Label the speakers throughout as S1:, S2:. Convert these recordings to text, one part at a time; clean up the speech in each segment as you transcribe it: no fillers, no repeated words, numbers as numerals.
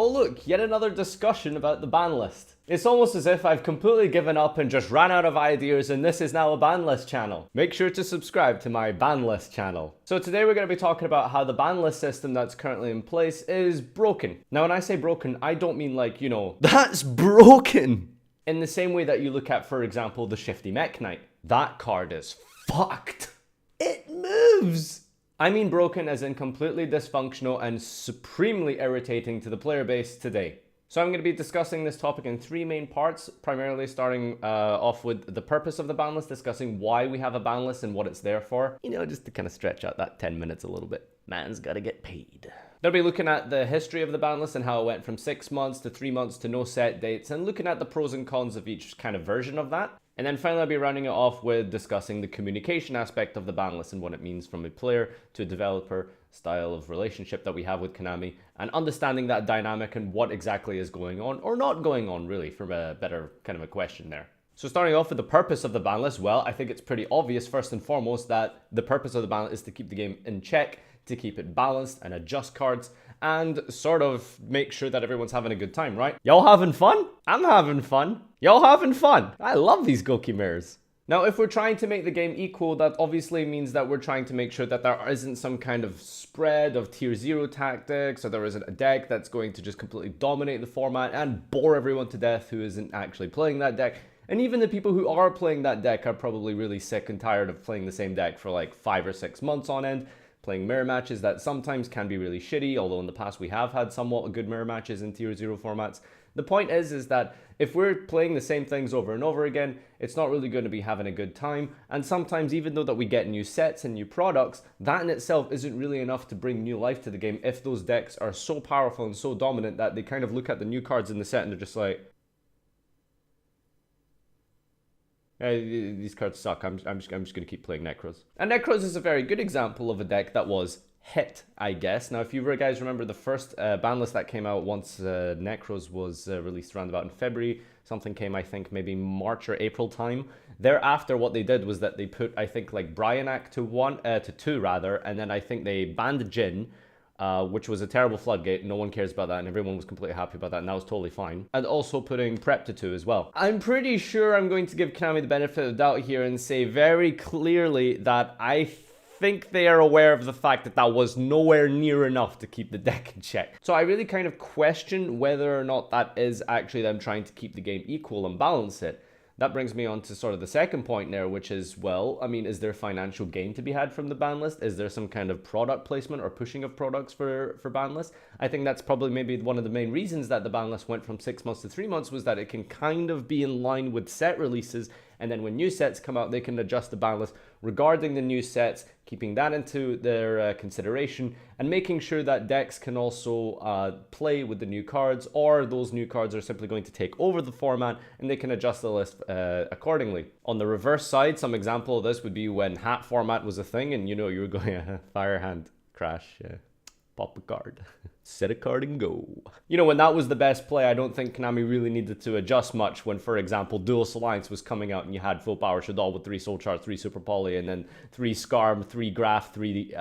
S1: Oh look, yet another discussion about the ban list. It's almost as if I've completely given up and just ran out of ideas and this is now a ban list channel. Make sure to subscribe to my ban list channel. So today we're going to be talking about how the ban list system that's currently in place is broken. Now when I say broken, I don't mean like, that's broken! In the same way that you look at, for example, the Shifty Mech Knight. That card is fucked. It moves! I mean broken as in completely dysfunctional and supremely irritating to the player base today. So I'm going to be discussing this topic in three main parts, primarily starting off with the purpose of the ban list, discussing why we have a ban list and what it's there for. Just to kind of stretch out that 10 minutes a little bit. Man's gotta get paid. They'll be looking at the history of the ban list and how it went from 6 months to 3 months to no set dates, and looking at the pros and cons of each kind of version of that. And then finally I'll be rounding it off with discussing the communication aspect of the ban list and what it means from a player to a developer style of relationship that we have with Konami, and understanding that dynamic and what exactly is going on or not going on, really, from a better kind of a question there. So starting off with the purpose of the ban list, well, I think it's pretty obvious first and foremost that the purpose of the ban list is to keep the game in check, to keep it balanced and adjust cards, and sort of make sure that everyone's having a good time, right? Y'all having fun? I'm having fun. Y'all having fun? I love these Goki mirrors. Now, if we're trying to make the game equal, that obviously means that we're trying to make sure that there isn't some kind of spread of tier 0 tactics, or there isn't a deck that's going to just completely dominate the format and bore everyone to death who isn't actually playing that deck. And even the people who are playing that deck are probably really sick and tired of playing the same deck for like 5 or 6 months on end, playing mirror matches that sometimes can be really shitty, although in the past we have had somewhat good mirror matches in tier 0 formats. The point is that if we're playing the same things over and over again, it's not really going to be having a good time. And sometimes, even though that we get new sets and new products, that in itself isn't really enough to bring new life to the game if those decks are so powerful and so dominant that they kind of look at the new cards in the set and they're just like, hey, these cards suck, I'm just going to keep playing Necros. And Necros is a very good example of a deck that was hit, I guess. Now, if you guys remember the first ban list that came out once Necros was released around about in February, something came, I think, maybe March or April time. Thereafter, what they did was that they put, I think, like Bryanak to 2 rather, and then I think they banned Jin, which was a terrible floodgate. No one cares about that, and everyone was completely happy about that, and that was totally fine. And also putting Prep to 2 as well. I'm pretty sure I'm going to give Konami the benefit of the doubt here and say very clearly that I think they are aware of the fact that that was nowhere near enough to keep the deck in check. So I really kind of question whether or not that is actually them trying to keep the game equal and balance it. That brings me on to sort of the second point there, which is, well, I mean, is there financial gain to be had from the ban list? Is there some kind of product placement or pushing of products for ban list? I think that's probably maybe one of the main reasons that the ban list went from 6 months to 3 months, was that it can kind of be in line with set releases, and then when new sets come out, they can adjust the ban list regarding the new sets, keeping that into their consideration, and making sure that decks can also play with the new cards, or those new cards are simply going to take over the format and they can adjust the list accordingly. On the reverse side, some example of this would be when hat format was a thing and you were going Firehand Crash, pop a card, set a card and go. When that was the best play, I don't think Konami really needed to adjust much when, for example, Duelist Alliance was coming out and you had full power Shaddoll with 3 Soul Charge, 3 Super Poly, and then 3 Scarm, 3 Graph, 3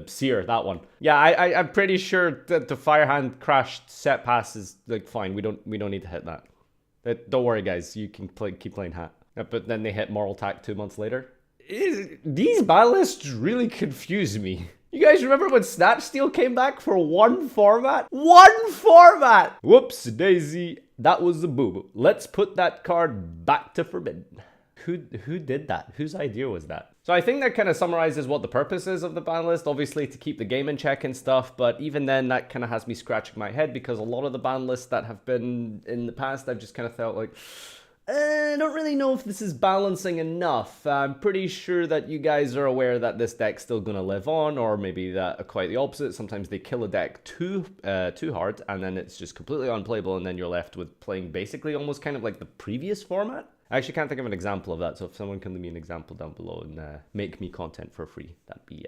S1: Seer, that one. Yeah, I'm pretty sure that the Firehand Crash set pass is like fine. We don't need to hit that. Don't worry, guys. You can keep playing hat. But then they hit Moral Tack 2 months later. These ban lists really confuse me. You guys remember when Snatch Steal came back for one format? One format! Whoops, daisy. That was a boo-boo. Let's put that card back to Forbidden. Who did that? Whose idea was that? So I think that kind of summarizes what the purpose is of the ban list, obviously to keep the game in check and stuff, but even then that kind of has me scratching my head, because a lot of the ban lists that have been in the past, I've just kind of felt like, I don't really know if this is balancing enough. I'm pretty sure that you guys are aware that this deck's still going to live on, or maybe that quite the opposite. Sometimes they kill a deck too hard, and then it's just completely unplayable, and then you're left with playing basically almost kind of like the previous format. I actually can't think of an example of that, so if someone can leave me an example down below and make me content for free, that'd be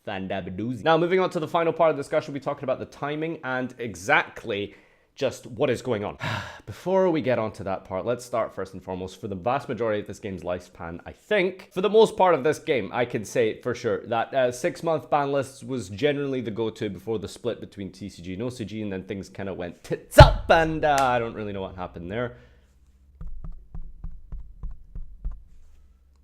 S1: fan-dabba-doozy. Now, moving on to the final part of the discussion, we'll be talking about the timing and exactly just what is going on. before we get onto that part, let's start first and foremost. For the vast majority of this game's lifespan, I think, for the most part of this game, I can say for sure that 6-month ban lists was generally the go-to before the split between TCG and OCG, and then things kind of went tits up, and I don't really know what happened there.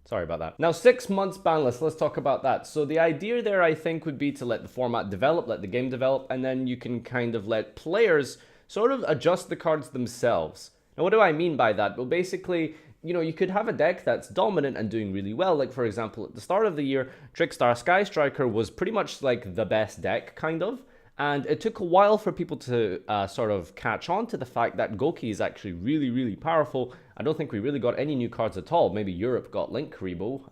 S1: Sorry about that. Now, 6 months ban list, let's talk about that. So the idea there, I think, would be to let the format develop, let the game develop, and then you can kind of let players sort of adjust the cards themselves. Now, what do I mean by that? Well, basically, you know, you could have a deck that's dominant and doing really well. Like, for example, at the start of the year, Trickstar Sky Striker was pretty much like the best deck, kind of. And it took a while for people to sort of catch on to the fact that Goki is actually really, really powerful. I don't think we really got any new cards at all. Maybe Europe got Link Rebo.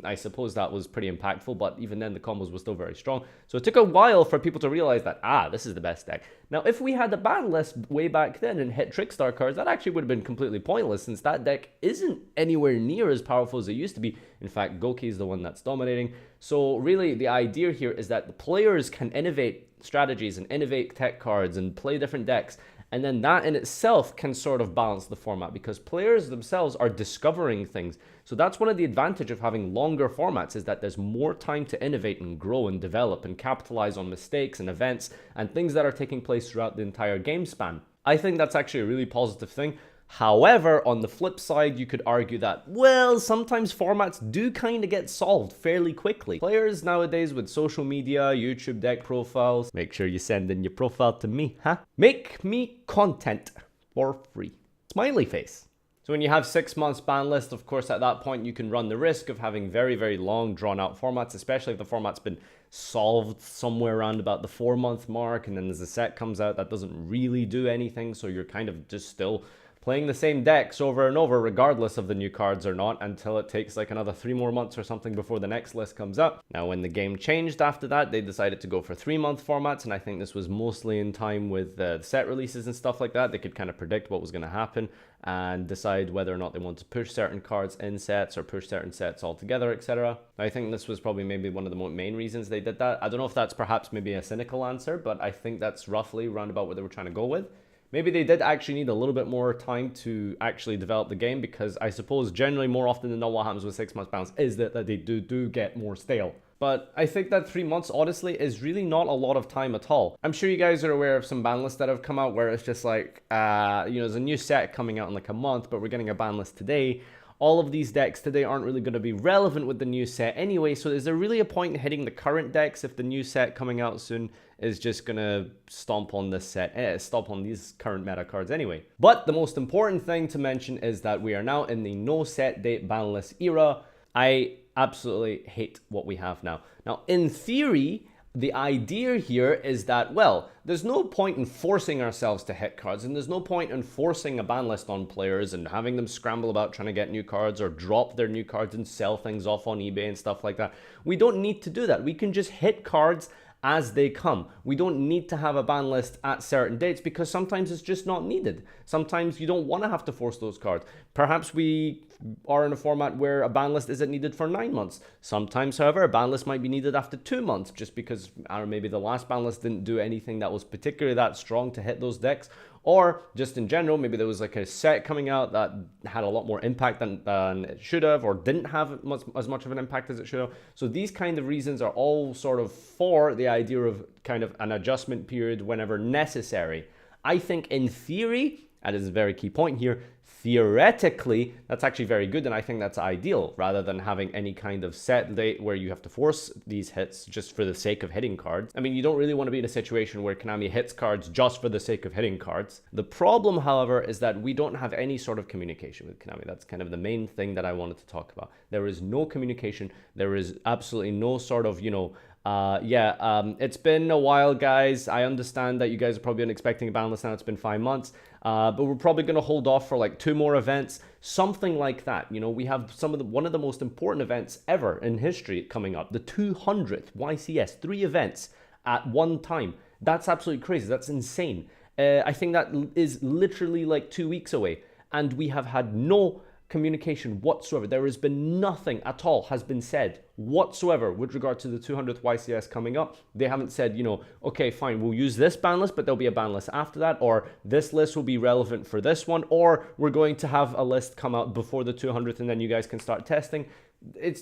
S1: I suppose that was pretty impactful, but even then the combos were still very strong. So it took a while for people to realize that, this is the best deck. Now, if we had the ban list way back then and hit Trickstar cards, that actually would have been completely pointless, since that deck isn't anywhere near as powerful as it used to be. In fact, Goki is the one that's dominating. So really, the idea here is that the players can innovate strategies and innovate tech cards and play different decks, and then that in itself can sort of balance the format, because players themselves are discovering things. So that's one of the advantages of having longer formats, is that there's more time to innovate and grow and develop and capitalize on mistakes and events and things that are taking place throughout the entire game span. I think that's actually a really positive thing. However, on the flip side, you could argue that, well, sometimes formats do kind of get solved fairly quickly. Players nowadays with social media, YouTube deck profiles, make sure you send in your profile to me, huh? Make me content for free. Smiley face. So when you have 6 months ban list, of course, at that point, you can run the risk of having very, very long, drawn-out formats, especially if the format's been solved somewhere around about the 4-month mark, and then as the set comes out, that doesn't really do anything, so you're kind of just still playing the same decks over and over, regardless of the new cards or not, until it takes like another 3 more months or something before the next list comes up. Now, when the game changed after that, they decided to go for 3-month formats, and I think this was mostly in time with the set releases and stuff like that. They could kind of predict what was going to happen and decide whether or not they want to push certain cards in sets or push certain sets altogether, etc. I think this was probably maybe one of the main reasons they did that. I don't know if that's perhaps maybe a cynical answer, but I think that's roughly round about what they were trying to go with. Maybe they did actually need a little bit more time to actually develop the game, because I suppose generally more often than not what happens with 6 months bans is that they do get more stale. But I think that 3 months, honestly, is really not a lot of time at all. I'm sure you guys are aware of some ban lists that have come out where it's just like, you know, there's a new set coming out in like a month, but we're getting a ban list today. All of these decks today aren't really going to be relevant with the new set anyway, so is there really a point in hitting the current decks if the new set coming out soon is just going to stomp on this set, stomp on these current meta cards anyway? But the most important thing to mention is that we are now in the no set date ban list era. I absolutely hate what we have now. Now, in theory, the idea here is that, well, there's no point in forcing ourselves to hit cards, and there's no point in forcing a ban list on players and having them scramble about trying to get new cards or drop their new cards and sell things off on eBay and stuff like that. We don't need to do that. We can just hit cards as they come. We don't need to have a ban list at certain dates, because sometimes it's just not needed. Sometimes you don't want to have to force those cards. Perhaps we are in a format where a ban list isn't needed for 9 months. Sometimes, however, a ban list might be needed after 2 months, just because, I don't know, maybe the last ban list didn't do anything that was particularly that strong to hit those decks. Or just in general, maybe there was like a set coming out that had a lot more impact than it should have, or didn't have as much of an impact as it should have. So these kind of reasons are all sort of for the idea of kind of an adjustment period whenever necessary. I think in theory, and this is a very key point here, theoretically, that's actually very good, and I think that's ideal, rather than having any kind of set date where you have to force these hits just for the sake of hitting cards. I mean, you don't really want to be in a situation where Konami hits cards just for the sake of hitting cards. The problem, however, is that we don't have any sort of communication with Konami. That's kind of the main thing that I wanted to talk about. There is no communication. There is absolutely no sort of, you know, it's been a while, guys. I understand that you guys are probably expecting a ban list now. It's been 5 months, but we're probably going to hold off for like 2 more events, something like that. You know, we have one of the most important events ever in history coming up, the 200th YCS, 3 events at one time. That's absolutely crazy. That's insane. I think that is literally like 2 weeks away, and we have had no communication whatsoever. There has been nothing at all has been said whatsoever with regard to the 200th YCS coming up. They haven't said, you know, okay, fine, we'll use this ban list, but there'll be a ban list after that, or this list will be relevant for this one, or we're going to have a list come out before the 200th and then you guys can start testing.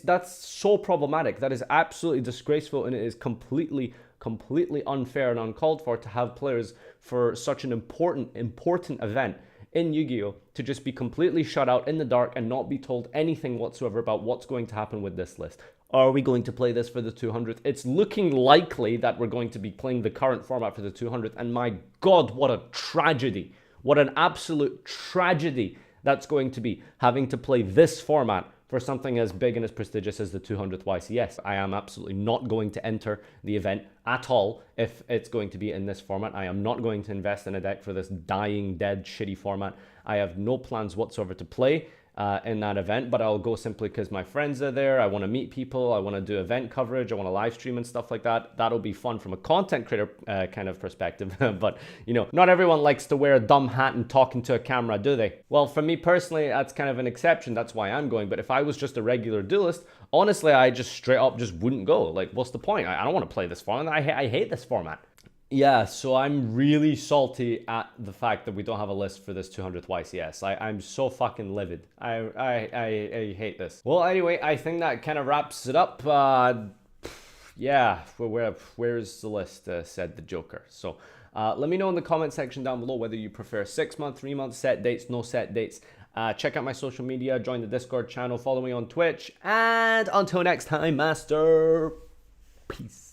S1: That's so problematic. That is absolutely disgraceful, and it is completely unfair and uncalled for to have players for such an important event in Yu-Gi-Oh! To just be completely shut out in the dark and not be told anything whatsoever about what's going to happen with this list. Are we going to play this for the 200th? It's looking likely that we're going to be playing the current format for the 200th, and my God, what a tragedy. What an absolute tragedy that's going to be, having to play this format for something as big and as prestigious as the 200th YCS. I am absolutely not going to enter the event at all if it's going to be in this format. I am not going to invest in a deck for this dying, dead, shitty format. I have no plans whatsoever to play in that event, but I'll go simply because my friends are there. I want to meet people. I want to do event coverage. I want to live stream and stuff like that. That'll be fun from a content creator kind of perspective. But, you know, not everyone likes to wear a dumb hat and talk into a camera, do they? Well, for me personally, that's kind of an exception. That's why I'm going. But if I was just a regular duelist, honestly, I just straight up just wouldn't go. Like, what's the point? I don't want to play this format. I hate this format. Yeah, so I'm really salty at the fact that we don't have a list for this 200th YCS. I'm so fucking livid. I hate this. Well, anyway, I think that kind of wraps it up. Yeah, where's the list, said the Joker. So let me know in the comment section down below whether you prefer 6-month, 3-month set dates, no set dates. Check out my social media, join the Discord channel, follow me on Twitch, and until next time, Master, peace.